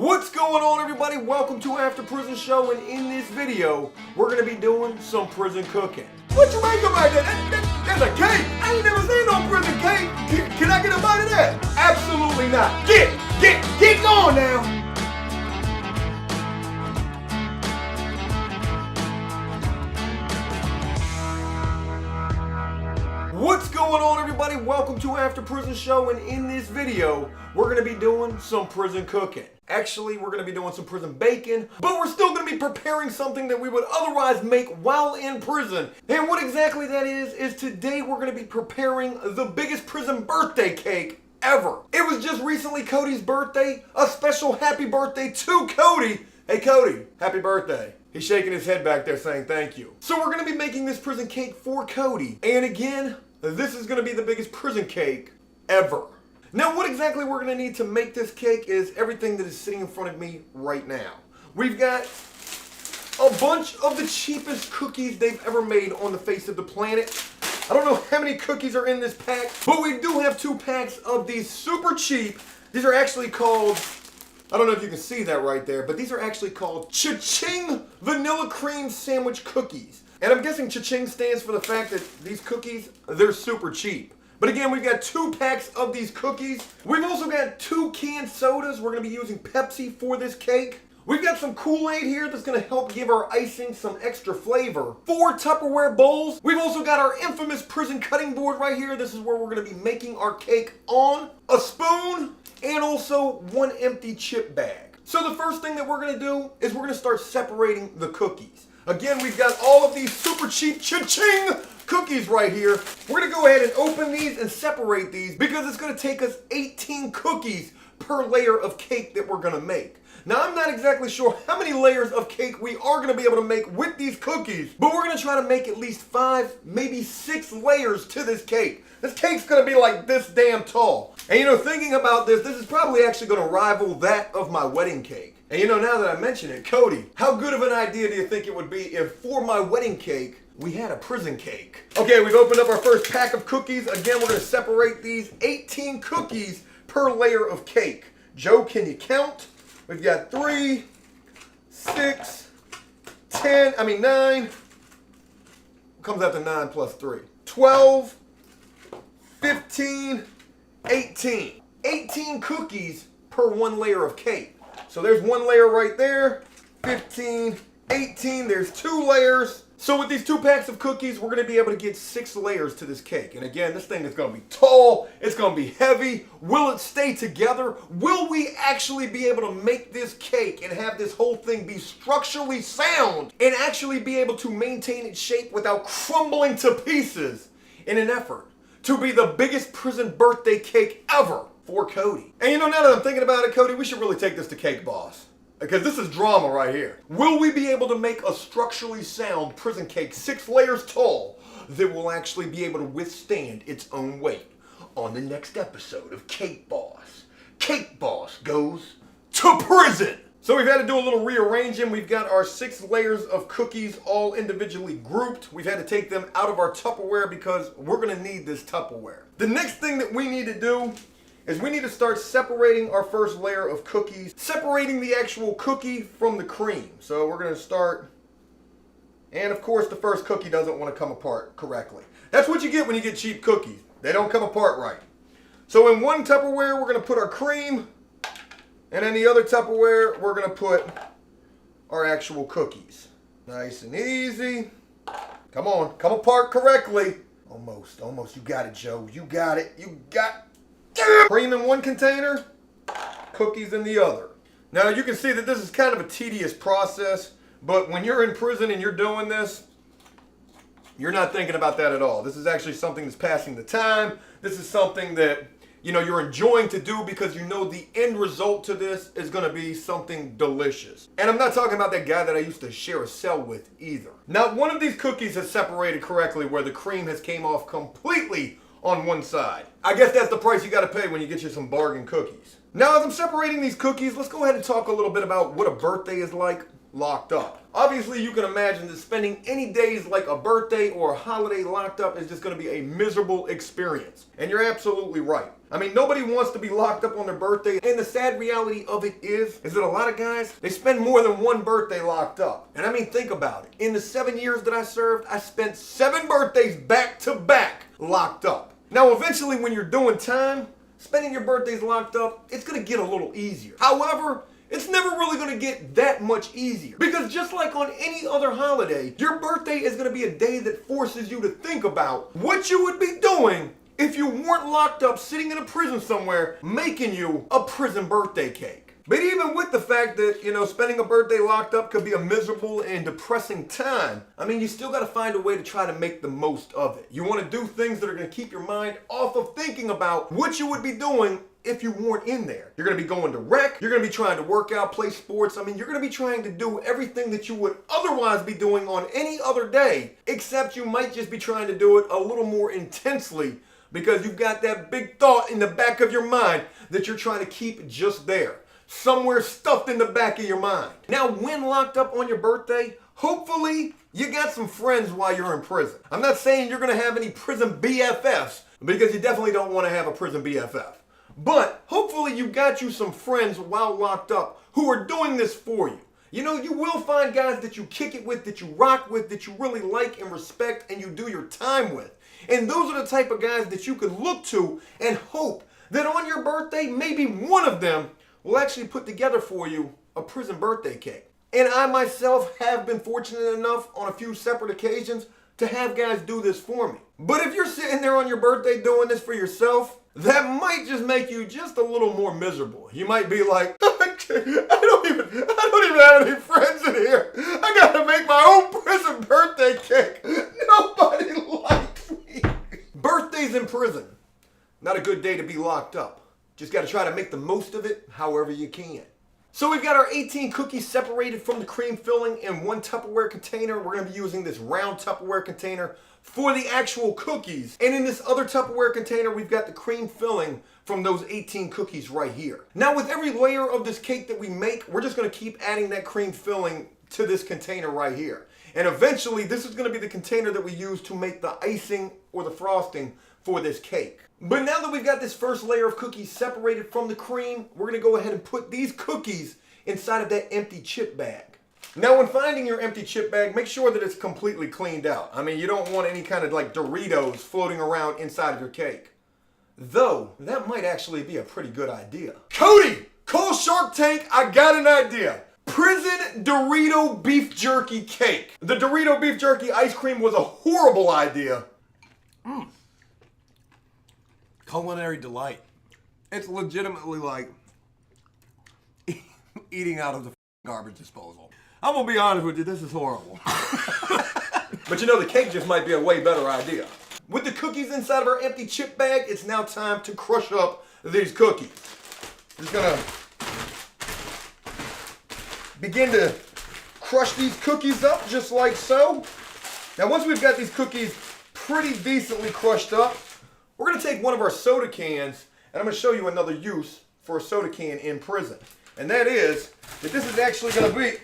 What's going on, everybody? Welcome to After Prison Show, and in this video, we're going to be doing some prison cooking. What you make about that? That's a cake. I ain't never seen no prison cake. Can I get a bite of that? Absolutely not. Get going now. What's going on, everybody? Welcome to After Prison Show, and in this video, we're going to be doing some prison cooking. Actually, we're going to be doing some prison bacon, but we're still going to be preparing something that we would otherwise make while in prison. And what exactly that is today we're going to be preparing the biggest prison birthday cake ever. It was just recently Cody's birthday. A special happy birthday to Cody. Hey Cody, happy birthday. He's shaking his head back there saying thank you. So we're going to be making this prison cake for Cody. And again, this is going to be the biggest prison cake ever. Now, what exactly we're going to need to make this cake is everything that is sitting in front of me right now. We've got a bunch of the cheapest cookies they've ever made on the face of the planet. I don't know how many cookies are in this pack, but we do have 2 packs of these super cheap. These are actually called, I don't know if you can see that right there, but these are actually called Cha-Ching Vanilla Cream Sandwich Cookies. And I'm guessing Cha-Ching stands for the fact that these cookies, they're super cheap. But again, we've got 2 packs of these cookies. We've also got 2 canned sodas. We're going to be using Pepsi for this cake. We've got some Kool-Aid here that's going to help give our icing some extra flavor. 4 Tupperware bowls. We've also got our infamous prison cutting board right here. This is where we're going to be making our cake on. A spoon, and also 1 empty chip bag. So the first thing that we're going to do is we're going to start separating the cookies. Again, we've got all of these super cheap Cha-Ching cookies right here. We're going to go ahead and open these and separate these because it's going to take us 18 cookies per layer of cake that we're going to make. Now, I'm not exactly sure how many layers of cake we are going to be able to make with these cookies, but we're going to try to make at least 5, maybe 6 layers to this cake. This cake's going to be like this damn tall. And you know, thinking about this is probably actually going to rival that of my wedding cake. And you know, now that I mention it, Cody, how good of an idea do you think it would be if for my wedding cake, we had a prison cake? Okay, we've opened up our first pack of cookies. Again, we're going to separate these 18 cookies per layer of cake. Joe, can you count? We've got 3, 6, 9. Comes out to 9 plus 3. 12, 15, 18. 18 cookies per 1 layer of cake. So there's 1 layer right there, 15, 18, there's 2 layers. So with these 2 packs of cookies, we're gonna be able to get 6 layers to this cake. And again, this thing is gonna be tall, it's gonna be heavy. Will it stay together? Will we actually be able to make this cake and have this whole thing be structurally sound and actually be able to maintain its shape without crumbling to pieces in an effort to be the biggest prison birthday cake ever for Cody? And you know, now that I'm thinking about it, Cody, we should really take this to Cake Boss. Because this is drama right here. Will we be able to make a structurally sound prison cake 6 layers tall that will actually be able to withstand its own weight on the next episode of Cake Boss? Cake Boss goes to prison! So we've had to do a little rearranging. We've got our 6 layers of cookies all individually grouped. We've had to take them out of our Tupperware because we're gonna need this Tupperware. The next thing that we need to do is we need to start separating our first layer of cookies, separating the actual cookie from the cream. So we're gonna start, and of course the first cookie doesn't want to come apart correctly. That's what you get when you get cheap cookies. They don't come apart right. So in one Tupperware, we're gonna put our cream, and in the other Tupperware, we're gonna put our actual cookies. Nice and easy. Come on, come apart correctly. Almost, you got it, Joe. You got it, Cream in one container, cookies in the other. Now you can see that this is kind of a tedious process, but when you're in prison and you're doing this, you're not thinking about that at all. This is actually something that's passing the time. This is something that, you know, you're enjoying to do because you know the end result to this is going to be something delicious. And I'm not talking about that guy that I used to share a cell with either. Now, one of these cookies has separated correctly where the cream has came off completely on one side. I guess that's the price you gotta pay when you get you some bargain cookies. Now, as I'm separating these cookies, let's go ahead and talk a little bit about what a birthday is like locked up. Obviously, you can imagine that spending any days like a birthday or a holiday locked up is just gonna be a miserable experience. And you're absolutely right. I mean, nobody wants to be locked up on their birthday. And the sad reality of it is that a lot of guys, they spend more than one birthday locked up. And I mean, think about it. In the 7 years that I served, I spent 7 birthdays back to back locked up. Now, eventually when you're doing time, spending your birthdays locked up, it's gonna get a little easier. However, it's never really gonna get that much easier. Because just like on any other holiday, your birthday is gonna be a day that forces you to think about what you would be doing if you weren't locked up sitting in a prison somewhere making you a prison birthday cake. But even with the fact that, spending a birthday locked up could be a miserable and depressing time, I mean, you still got to find a way to try to make the most of it. You want to do things that are going to keep your mind off of thinking about what you would be doing if you weren't in there. You're going to be going to rec, you're going to be trying to work out, play sports. I mean, you're going to be trying to do everything that you would otherwise be doing on any other day, except you might just be trying to do it a little more intensely because you've got that big thought in the back of your mind that you're trying to keep just there, somewhere stuffed in the back of your mind. Now, when locked up on your birthday, hopefully you got some friends while you're in prison. I'm not saying you're going to have any prison BFFs, because you definitely don't want to have a prison BFF. But hopefully you got you some friends while locked up who are doing this for you. You will find guys that you kick it with, that you rock with, that you really like and respect and you do your time with. And those are the type of guys that you can look to and hope that on your birthday, maybe one of them will actually put together for you a prison birthday cake. And I myself have been fortunate enough on a few separate occasions to have guys do this for me. But if you're sitting there on your birthday doing this for yourself, that might just make you just a little more miserable. You might be like, I don't even have any friends in here. I gotta make my own prison birthday cake. Nobody likes me. Birthdays in prison. Not a good day to be locked up. Just gotta try to make the most of it however you can. So we've got our 18 cookies separated from the cream filling in one Tupperware container. We're gonna be using this round Tupperware container for the actual cookies. And in this other Tupperware container, we've got the cream filling from those 18 cookies right here. Now with every layer of this cake that we make, we're just gonna keep adding that cream filling to this container right here. And eventually, this is gonna be the container that we use to make the icing or the frosting for this cake. But now that we've got this first layer of cookies separated from the cream, we're gonna go ahead and put these cookies inside of that empty chip bag. Now when finding your empty chip bag, make sure that it's completely cleaned out. I mean, you don't want any kind of like Doritos floating around inside of your cake. Though, that might actually be a pretty good idea. Cody, call Shark Tank, I got an idea. Prison Dorito beef jerky cake. The Dorito beef jerky ice cream was a horrible idea. Culinary delight. It's legitimately like eating out of the garbage disposal. I'm gonna be honest with you, this is horrible. But the cake just might be a way better idea. With the cookies inside of our empty chip bag, it's now time to crush up these cookies. Just gonna begin to crush these cookies up just like so. Now once we've got these cookies pretty decently crushed up, we're gonna take one of our soda cans and I'm gonna show you another use for a soda can in prison. And that is that this is actually gonna be,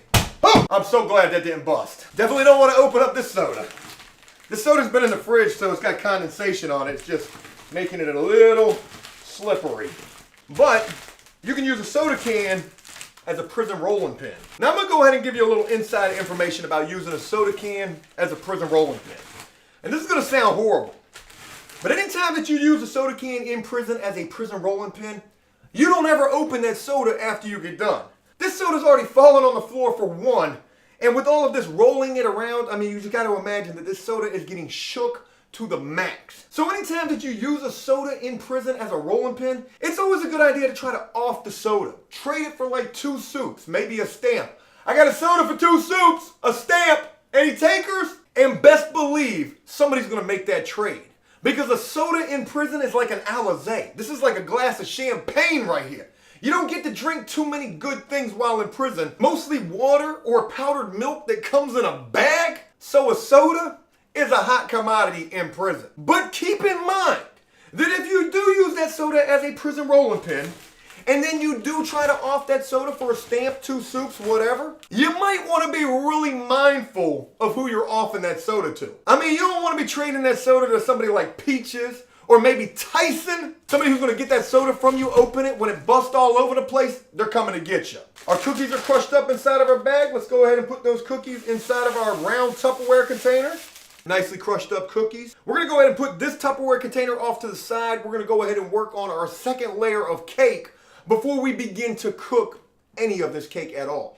oh, I'm so glad that didn't bust. Definitely don't wanna open up this soda. This soda's been in the fridge, so it's got condensation on it. It's just making it a little slippery. But you can use a soda can as a prison rolling pin. Now I'm gonna go ahead and give you a little inside information about using a soda can as a prison rolling pin. And this is gonna sound horrible, but anytime that you use a soda can in prison as a prison rolling pin, you don't ever open that soda after you get done. This soda's already fallen on the floor for one, and with all of this rolling it around, I mean, you just gotta imagine that this soda is getting shook to the max. So anytime that you use a soda in prison as a rolling pin, it's always a good idea to try to off the soda. Trade it for like 2 soups, maybe a stamp. I got a soda for 2 soups, a stamp, any takers? And best believe somebody's gonna make that trade. Because a soda in prison is like an Alizé. This is like a glass of champagne right here. You don't get to drink too many good things while in prison. Mostly water or powdered milk that comes in a bag. So a soda is a hot commodity in prison. But keep in mind that if you do use that soda as a prison rolling pin, and then you do try to off that soda for a stamp, 2 soups, whatever, you might want to be really mindful of who you're offing that soda to. I mean, you don't want to be trading that soda to somebody like Peaches Or maybe Tyson, somebody who's gonna get that soda from you, open it, when it busts all over the place, they're coming to get you. Our cookies are crushed up inside of our bag. Let's go ahead and put those cookies inside of our round Tupperware container. Nicely crushed up cookies. We're gonna go ahead and put this Tupperware container off to the side. We're gonna go ahead and work on our second layer of cake before we begin to cook any of this cake at all.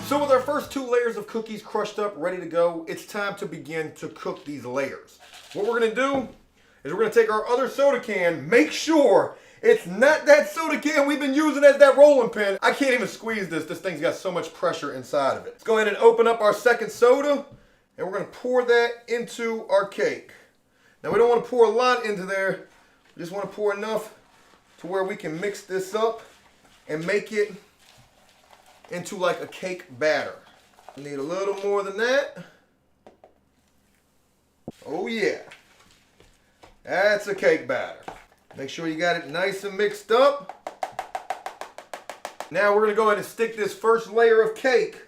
So with our first 2 layers of cookies crushed up, ready to go, it's time to begin to cook these layers. What we're gonna do is we're gonna take our other soda can, make sure it's not that soda can we've been using as that rolling pin. I can't even squeeze this. This thing's got so much pressure inside of it. Let's go ahead and open up our second soda, and we're gonna pour that into our cake. Now we don't wanna pour a lot into there. We just wanna pour enough to where we can mix this up and make it into like a cake batter. Need a little more than that. Oh yeah. That's a cake batter. Make sure you got it nice and mixed up. Now we're gonna go ahead and stick this first layer of cake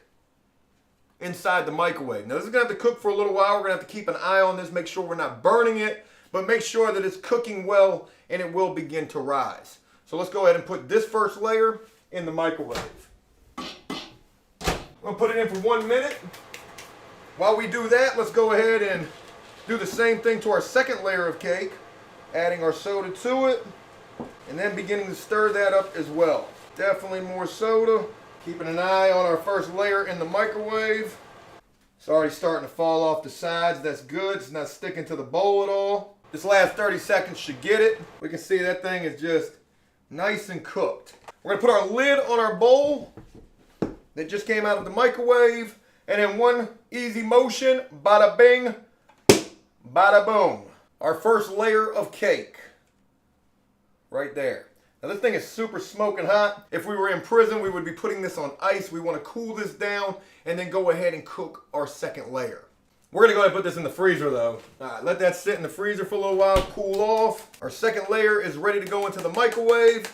inside the microwave. Now this is gonna have to cook for a little while. We're gonna have to keep an eye on this, make sure we're not burning it, but make sure that it's cooking well and it will begin to rise. So let's go ahead and put this first layer in the microwave. I'm gonna put it in for 1 minute. While we do that, let's go ahead and do the same thing to our second layer of cake, adding our soda to it, and then beginning to stir that up as well. Definitely more soda. Keeping an eye on our first layer in the microwave. It's already starting to fall off the sides. That's good. It's not sticking to the bowl at all. This last 30 seconds should get it. We can see that thing is just nice and cooked. We're gonna put our lid on our bowl that just came out of the microwave, and in one easy motion, bada bing, bada boom. Our first layer of cake, right there. Now this thing is super smoking hot. If we were in prison, we would be putting this on ice. We want to cool this down and then go ahead and cook our second layer. We're gonna go ahead and put this in the freezer though. All right, let that sit in the freezer for a little while, cool off. Our second layer is ready to go into the microwave.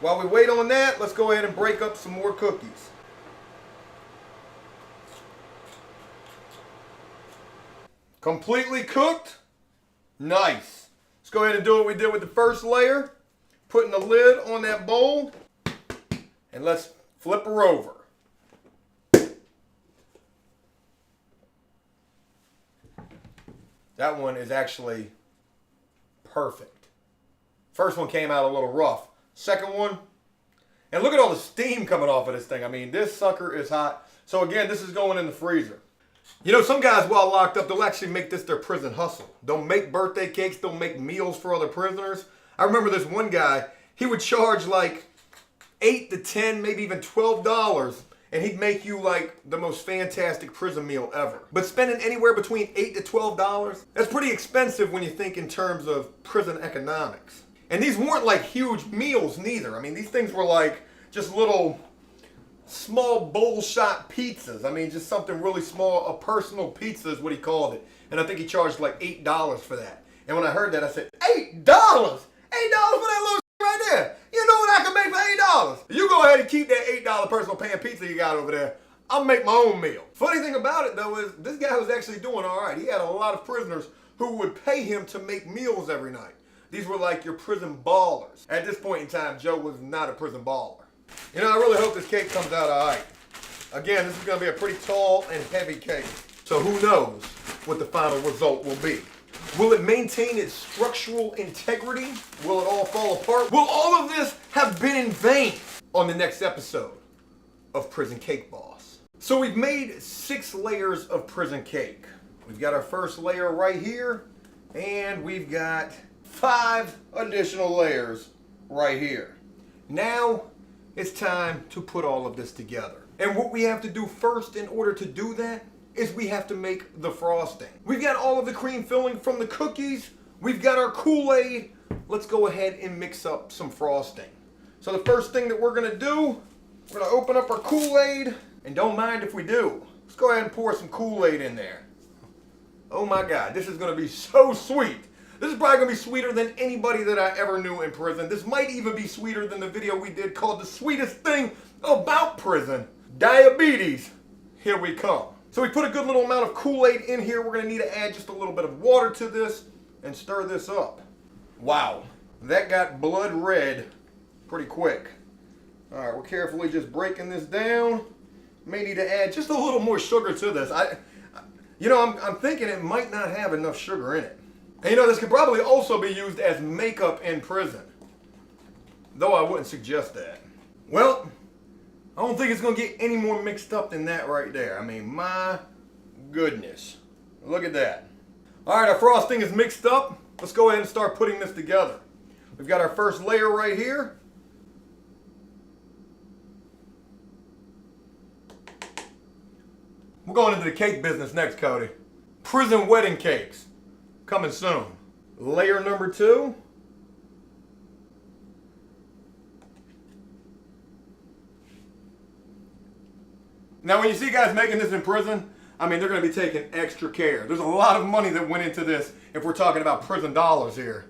While we wait on that, let's go ahead and break up some more cookies. Completely cooked. Nice. Let's go ahead and do what we did with the first layer. Putting the lid on that bowl. And let's flip her over. That one is actually perfect. First one came out a little rough. Second one, and look at all the steam coming off of this thing. I mean, this sucker is hot. So again, this is going in the freezer. You know, some guys while locked up, they'll actually make this their prison hustle. They'll make birthday cakes, they'll make meals for other prisoners. I remember this one guy, he would charge like $8 to $10, maybe even $12, and he'd make you like the most fantastic prison meal ever. But spending anywhere between $8 to $12, that's pretty expensive when you think in terms of prison economics. And these weren't like huge meals neither. I mean, these things were like just little small bowl shot pizzas. I mean, just something really small. A personal pizza is what he called it. And I think he charged like $8 for that. And when I heard that, I said, $8? $8 for that little right there. You know what I can make for $8? You go ahead and keep that $8 personal pan pizza you got over there. I'll make my own meal. Funny thing about it though is this guy was actually doing all right. He had a lot of prisoners who would pay him to make meals every night. These were like your prison ballers. At this point in time, Joe was not a prison baller. You know, I really hope this cake comes out all right. Again, this is going to be a pretty tall and heavy cake. So who knows what the final result will be. Will it maintain its structural integrity? Will it all fall apart? Will all of this have been in vain? On the next episode of Prison Cake Boss. So we've made 6 layers of prison cake. We've got our first layer right here, and we've got 5 additional layers right here. Now it's time to put all of this together. And what we have to do first in order to do that is we have to make the frosting. We've got all of the cream filling from the cookies. We've got our Kool-Aid. Let's go ahead and mix up some frosting. So the first thing that we're gonna do, we're gonna open up our Kool-Aid. And don't mind if we do. Let's go ahead and pour some Kool-Aid in there. Oh my God, this is gonna be so sweet. This is probably gonna be sweeter than anybody that I ever knew in prison. This might even be sweeter than the video we did called The Sweetest Thing About Prison. Diabetes, here we come. So we put a good little amount of Kool-Aid in here. We're gonna need to add just a little bit of water to this and stir this up. Wow, that got blood red pretty quick. All right, we're carefully just breaking this down. May need to add just a little more sugar to this. I'm thinking it might not have enough sugar in it. And this could probably also be used as makeup in prison. Though I wouldn't suggest that. Well, I don't think it's gonna get any more mixed up than that right there. I mean, my goodness. Look at that. All right, our frosting is mixed up. Let's go ahead and start putting this together. We've got our first layer right here. We're going into the cake business next, Cody. Prison wedding cakes. Coming soon. Layer number 2. Now when you see guys making this in prison, I mean, they're going to be taking extra care. There's a lot of money that went into this if we're talking about prison dollars here.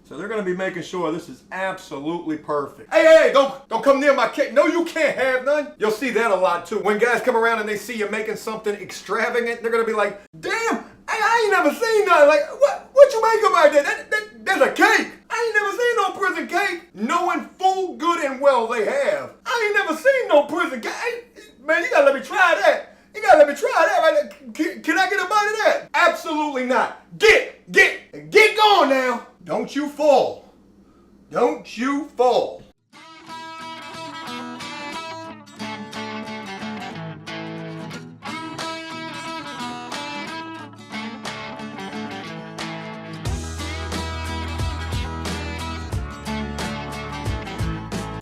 So they're going to be making sure this is absolutely perfect. Hey, don't come near my cake. No, you can't have none. You'll see that a lot too. When guys come around and they see you making something extravagant, they're going to be like, damn, I ain't never seen nothing. Like, what you make about that? That's a cake. I ain't never seen no prison cake. Knowing full good and well they have. I ain't never seen no prison cake. Man, you got to let me try that. You gotta let me try that right there. Can I get a bite of that? Absolutely not. Get going now. Don't you fall. Don't you fall.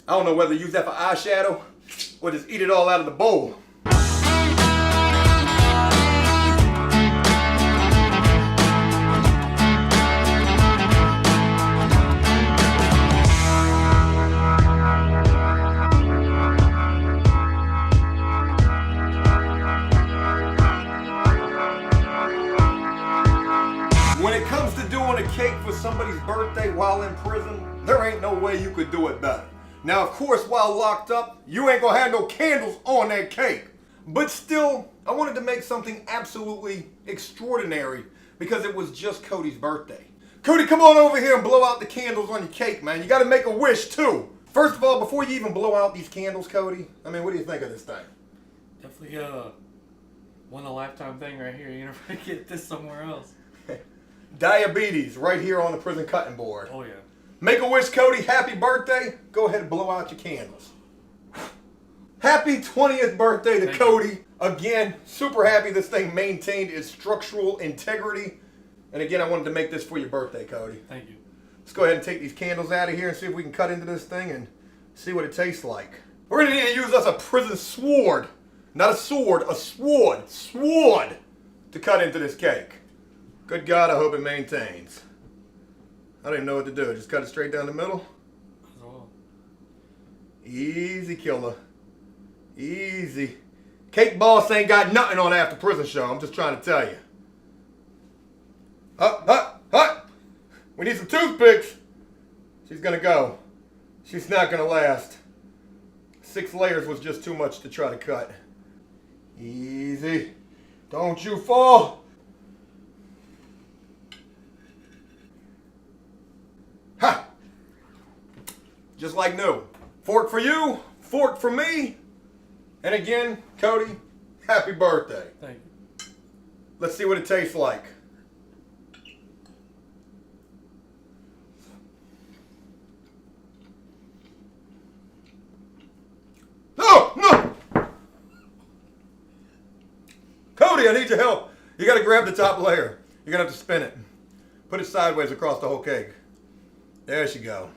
I don't know whether to use that for eyeshadow or just eat it all out of the bowl. When it comes to doing a cake for somebody's birthday while in prison, there ain't no way you could do it better. Now, of course, while locked up, you ain't gonna have no candles on that cake. But still, I wanted to make something absolutely extraordinary because it was just Cody's birthday. Cody, come on over here and blow out the candles on your cake, man. You gotta make a wish, too. First of all, before you even blow out these candles, Cody, I mean, what do you think of this thing? Definitely a one-in-a-lifetime thing right here. You're never gonna get this somewhere else. Diabetes right here on the prison cutting board. Oh, yeah. Make a wish, Cody. Happy birthday. Go ahead and blow out your candles. Happy 20th birthday to Cody. Again, super happy this thing maintained its structural integrity. And again, I wanted to make this for your birthday, Cody. Thank you. Let's go ahead and take these candles out of here and see if we can cut into this thing and see what it tastes like. We're going to need to use us a prison sword. Not a sword, a sword. Sword to cut into this cake. Good God, I hope it maintains. I don't even know what to do. Just cut it straight down the middle. Easy, killer. Easy. Cake Boss ain't got nothing on After Prison Show. I'm just trying to tell you. Hut. We need some toothpicks. She's gonna go. She's not gonna last. 6 layers was just too much to try to cut. Easy. Don't you fall. Ha! Just like new. Fork for you, fork for me. And again, Cody, happy birthday. Thank you. Let's see what it tastes like. No! Cody, I need your help. You gotta grab the top layer. You're gonna have to spin it. Put it sideways across the whole cake. There she go.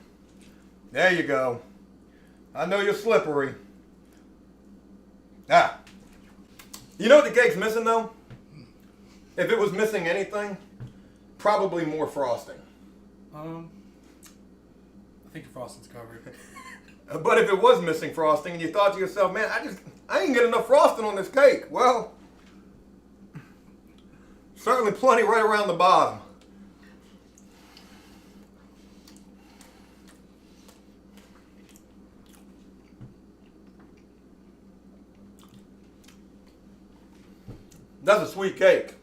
There you go. I know you're slippery. Ah. You know what the cake's missing though? If it was missing anything, probably more frosting. I think your frosting's covered. But if it was missing frosting and you thought to yourself, man, I ain't getting enough frosting on this cake. Well, certainly plenty right around the bottom. That's a sweet cake.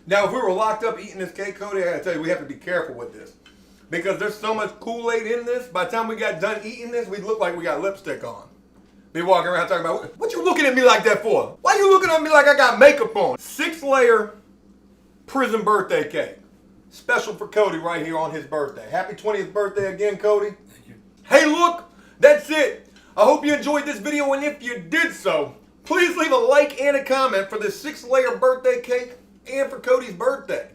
Now, if we were locked up eating this cake, Cody, I gotta tell you, we have to be careful with this. Because there's so much Kool-Aid in this, by the time we got done eating this, we'd look like we got lipstick on. Be walking around talking about, what you looking at me like that for? Why you looking at me like I got makeup on? 6-layer prison birthday cake. Special for Cody right here on his birthday. Happy 20th birthday again, Cody. Thank you. Hey, look, that's it. I hope you enjoyed this video, and if you did so, please leave a like and a comment for this 6-layer birthday cake and for Cody's birthday.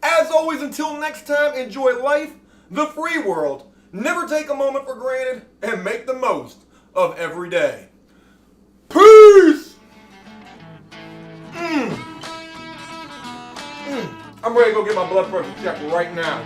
As always, until next time, enjoy life, the free world, never take a moment for granted, and make the most of every day. Peace! I'm ready to go get my blood pressure checked right now.